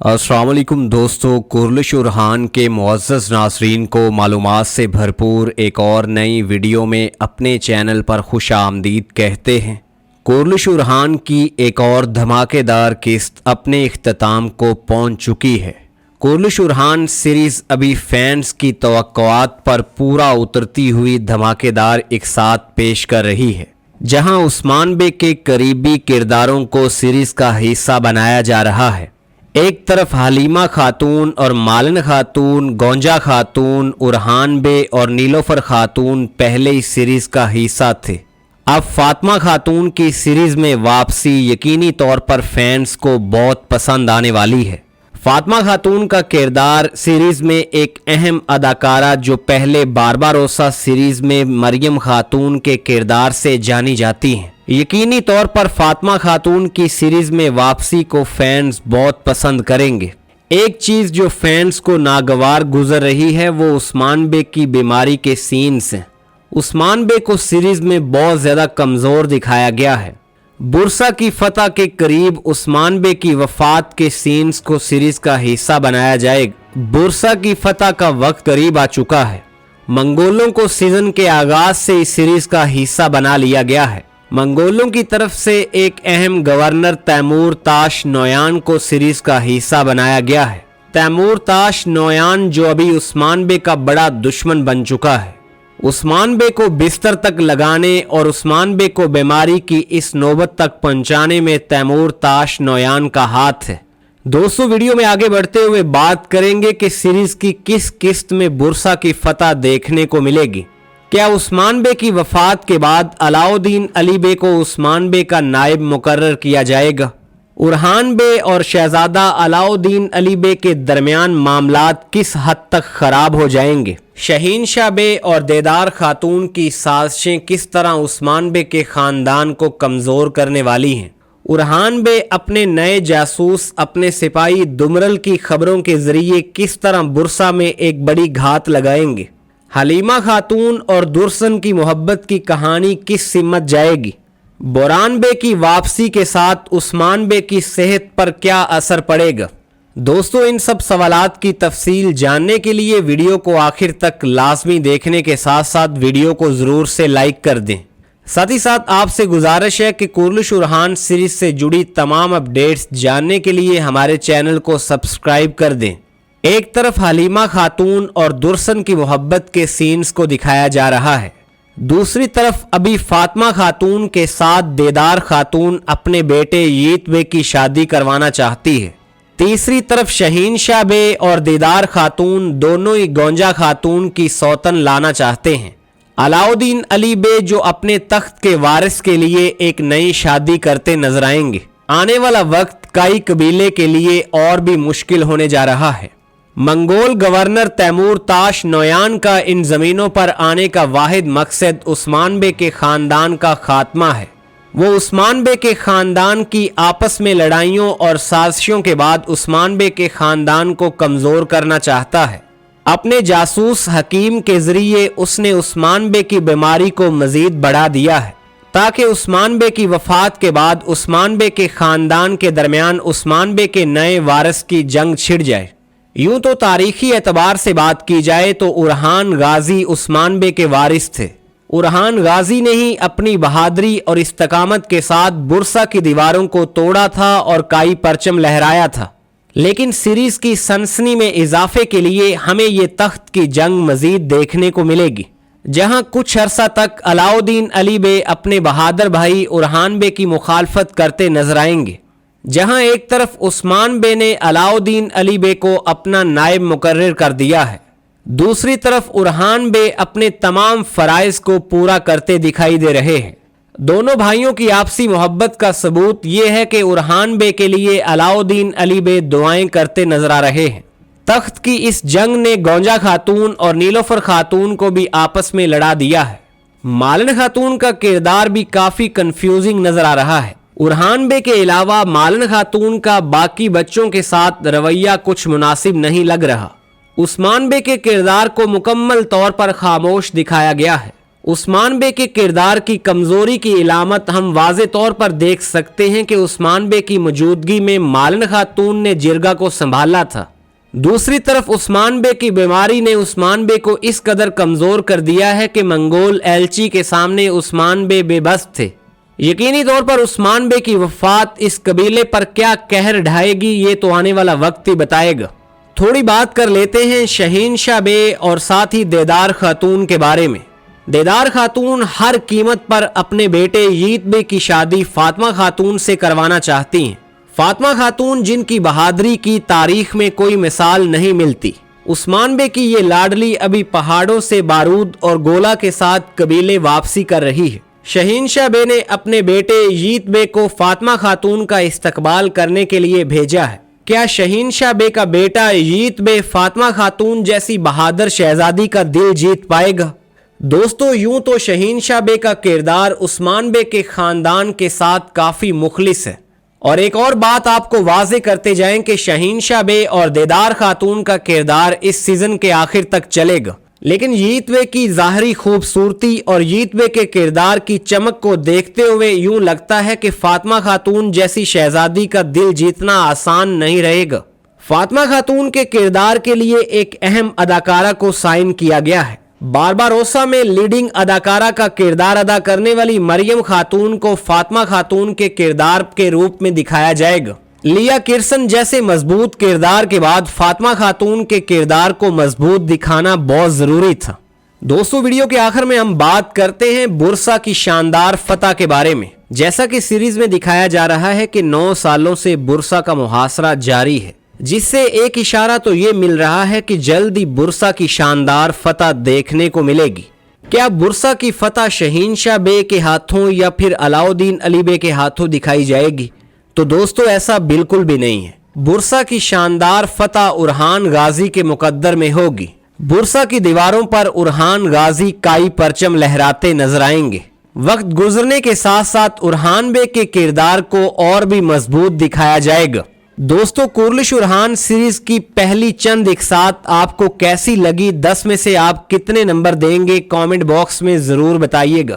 अस्सलाम वालेकुम दोस्तों, कुरलिश उरहान के मुअज़्ज़ज़ नाज़रीन को मालूमात से भरपूर एक और नई वीडियो में अपने चैनल पर खुश आमदीद कहते हैं। कुरलिश उरहान की एक और धमाकेदार किस्त अपने इख्तिताम को पहुंच चुकी है। कुरलिश उरहान सीरीज़ अभी फैंस की तवक्कुआत पर पूरा उतरती हुई धमाकेदार एक साथ पेश कर रही है, जहां उस्मान बे के करीबी किरदारों को सीरीज़ का हिस्सा बनाया जा रहा है। एक तरफ हलीमा खातून और मालन खातून, गोंजा खातून, उरहान बे और नीलोफर खातून पहले इस सीरीज़ का हिस्सा थे। अब फातिमा खातून की सीरीज़ में वापसी यकीनी तौर पर फैंस को बहुत पसंद आने वाली है। फातिमा खातून का किरदार सीरीज़ में एक अहम अदाकारा जो पहले बारबारोसा सीरीज़ में मरियम खातून के किरदार से जानी जाती हैं। यकीनी तौर पर फातिमा खातून की सीरीज़ में वापसी को फैंस बहुत पसंद करेंगे। एक चीज़ जो फैंस को नागवार गुजर रही है वो उस्मान बे की बीमारी के सीन्स हैं। उस्मान बे को सीरीज़ में बहुत ज़्यादा कमज़ोर दिखाया गया है। बुरसा की फतह के करीब उस्मान बे की वफ़ात के सीन्स को सीरीज़ का हिस्सा बनाया जाएगा। बुरसा की फतह का वक्त करीब आ चुका है। मंगोलों को सीज़न के आगाज़ से इस सीरीज़ का हिस्सा बना लिया गया है। मंगोलों की तरफ से एक अहम गवर्नर तैमूर ताश नोयान को सीरीज़ का हिस्सा बनाया गया है। तैमूर ताश नोयान जो अभी उस्मान बे का बड़ा दुश्मन बन चुका है। उस्मान बे को बिस्तर तक लगाने और उस्मान बे को बीमारी की इस नौबत तक पहुंचाने में तैमूर ताश नोयान का हाथ है। दोस्तों, वीडियो में आगे बढ़ते हुए बात करेंगे कि सीरीज़ की किस किस्त में बुरसा की फतह देखने को मिलेगी। क्या उस्मान बे की वफ़ात के बाद अलाउद्दीन अली बे को उस्मान बे का नायब मुकर्रर किया जाएगा? उरहान बे और शहजादा अलाउद्दीन अली बे के दरमियान मामलात किस हद तक ख़राब हो जाएंगे? शहीनशाह बे और देदार खातून की साजिशें किस तरह उस्मान बे के ख़ानदान को कमज़ोर करने वाली हैं? उरहान बे अपने नए जासूस अपने सिपाही दुमरल की खबरों के ज़रिए किस तरह बुरसा में एक बड़ी घात लगाएंगे? हलीमा खातून और दुर्सन की मोहब्बत की कहानी किस सिमत जाएगी? बोरान बे की वापसी के साथ उस्मान बे की सेहत पर क्या असर पड़ेगा? दोस्तों, इन सब सवालात की तफसील जानने के लिए वीडियो को आखिर तक लाजमी देखने के साथ साथ वीडियो को ज़रूर से लाइक कर दें। साथ ही साथ आपसे गुजारिश है कि कुरलिश उरहान सीरीज़ से जुड़ी तमाम अपडेट्स जानने के लिए हमारे चैनल को सब्सक्राइब कर दें। एक तरफ हलीमा खातून और दुर्सन की मोहब्बत के सीन्स को दिखाया जा रहा है, दूसरी तरफ अभी फातिमा खातून के साथ देदार खातून अपने बेटे यीत बे की शादी करवाना चाहती है। तीसरी तरफ शहीनशाह बे और देदार खातून दोनों ही गोंजा खातून की सौतन लाना चाहते हैं। अलाउद्दीन अली बे जो अपने तख्त के वारिस के लिए एक नई शादी करते नजर आएंगे। आने वाला वक्त कई कबीले के लिए और भी मुश्किल होने जा रहा है। मंगोल गवर्नर तैमूर ताश नोयान का इन ज़मीनों पर आने का वाहिद मकसद उस्मान बे के ख़ानदान का खात्मा है। वो उस्मान बे के ख़ानदान की आपस में लड़ाइयों और साजिशों के बाद उस्मान बे के ख़ानदान को कमज़ोर करना चाहता है। अपने जासूस हकीम के ज़रिए उसने उस्मान बे की बीमारी को मज़ीद बढ़ा दिया है ताकि उस्मान बे की वफ़ात के बाद उस्मान बे के ख़ानदान के दरमियान उस्मान बे के नए वारिस की जंग छिड़ जाए। यूं तो तारीखी एतबार से बात की जाए तो उरहान गाजी उस्मान बे के वारिस थे। उरहान गाजी ने ही अपनी बहादुरी और इस्तकामत के साथ बुरसा की दीवारों को तोड़ा था और काई परचम लहराया था। लेकिन सीरीज़ की सनसनी में इजाफे के लिए हमें ये तख्त की जंग मजीद देखने को मिलेगी, जहां कुछ अरसा तक अलाउद्दीन अली बे अपने बहादुर भाई उरहान बे की मुखालफत करते नजर आएंगे। जहां एक तरफ उस्मान बे ने अलाउद्दीन अली बे को अपना नायब मुकर्रर कर दिया है, दूसरी तरफ उरहान बे अपने तमाम फ़राइज़ को पूरा करते दिखाई दे रहे हैं। दोनों भाइयों की आपसी मोहब्बत का सबूत ये है कि उरहान बे के लिए अलाउद्दीन अली बे दुआएं करते नजर आ रहे हैं। तख्त की इस जंग ने गोंजा खातून और नीलोफर खातून को भी आपस में लड़ा दिया है। मालन खातून का किरदार भी काफ़ी कंफ्यूजिंग नजर आ रहा है। उरहान बे के अलावा मालन खातून का बाकी बच्चों के साथ रवैया कुछ मुनासिब नहीं लग रहा। उस्मान बे के किरदार को मुकम्मल तौर पर खामोश दिखाया गया है। عثمان بے کے کردار کی کمزوری کی علامت ہم واضح طور پر دیکھ سکتے ہیں کہ عثمان بے کی موجودگی میں مالن خاتون نے جرگہ کو سنبھالا تھا۔ دوسری طرف عثمان بے کی بیماری نے عثمان بے کو اس قدر کمزور کر دیا ہے کہ منگول ایلچی کے سامنے عثمان بے بے بس تھے۔ یقینی طور پر عثمان بے کی وفات اس قبیلے پر کیا قہر ڈھائے گی یہ تو آنے والا وقت ہی بتائے گا۔ تھوڑی بات کر لیتے ہیں شہنشاہ بے اور ساتھ ہی دیدار خاتون کے بارے میں۔ دیدار خاتون ہر قیمت پر اپنے بیٹے یزید بے کی شادی فاطمہ خاتون سے کروانا چاہتی ہیں۔ فاطمہ خاتون جن کی بہادری کی تاریخ میں کوئی مثال نہیں ملتی۔ عثمان بے کی یہ لاڈلی ابھی پہاڑوں سے بارود اور گولہ کے ساتھ قبیلے واپسی کر رہی ہے۔ شہنشاہ بے نے اپنے بیٹے یزید بے کو فاطمہ خاتون کا استقبال کرنے کے لیے بھیجا ہے۔ کیا شہنشاہ بے کا بیٹا یزید بے فاطمہ خاتون جیسی بہادر شہزادی کا دل جیت پائے گا؟ دوستو یوں تو شہنشاہ بے کا کردار عثمان بے کے خاندان کے ساتھ کافی مخلص ہے، اور ایک اور بات آپ کو واضح کرتے جائیں کہ شہنشاہ بے اور دیدار خاتون کا کردار اس سیزن کے آخر تک چلے گا، لیکن یزید بے کی ظاہری خوبصورتی اور یزید بے کے کردار کی چمک کو دیکھتے ہوئے یوں لگتا ہے کہ فاطمہ خاتون جیسی شہزادی کا دل جیتنا آسان نہیں رہے گا۔ فاطمہ خاتون کے کردار کے لیے ایک اہم اداکارہ کو سائن کیا گیا ہے۔ بارباروسا میں لیڈنگ اداکارہ کا کردار ادا کرنے والی مریم خاتون کو فاطمہ خاتون کے کردار کے روپ میں دکھایا جائے گا۔ لیا کرسن جیسے مضبوط کردار کے بعد فاطمہ خاتون کے کردار کو مضبوط دکھانا بہت ضروری تھا۔ دوستو ویڈیو کے آخر میں ہم بات کرتے ہیں بورسا کی شاندار فتح کے بارے میں۔ جیسا کہ سیریز میں دکھایا جا رہا ہے کہ 9 سالوں سے بورسا کا محاصرہ جاری ہے، جس سے ایک اشارہ تو یہ مل رہا ہے کہ جلد ہی بورسا کی شاندار فتح دیکھنے کو ملے گی۔ کیا بورسا کی فتح شہنشاہ بے کے ہاتھوں یا پھر علاؤدین علی بے کے ہاتھوں دکھائی جائے گی؟ تو دوستو ایسا بالکل بھی نہیں ہے۔ بورسا کی شاندار فتح اورحان غازی کے مقدر میں ہوگی۔ بورسا کی دیواروں پر اورحان غازی کائی پرچم لہراتے نظر آئیں گے۔ وقت گزرنے کے ساتھ ساتھ اورحان بے کے کردار کو اور بھی مضبوط دکھایا جائے گا۔ دوستو کورلش اورحان سیریز کی پہلی چند اقساط آپ کو کیسی لگی؟ 10 میں سے آپ کتنے نمبر دیں گے؟ کامنٹ باکس میں ضرور بتائیے گا۔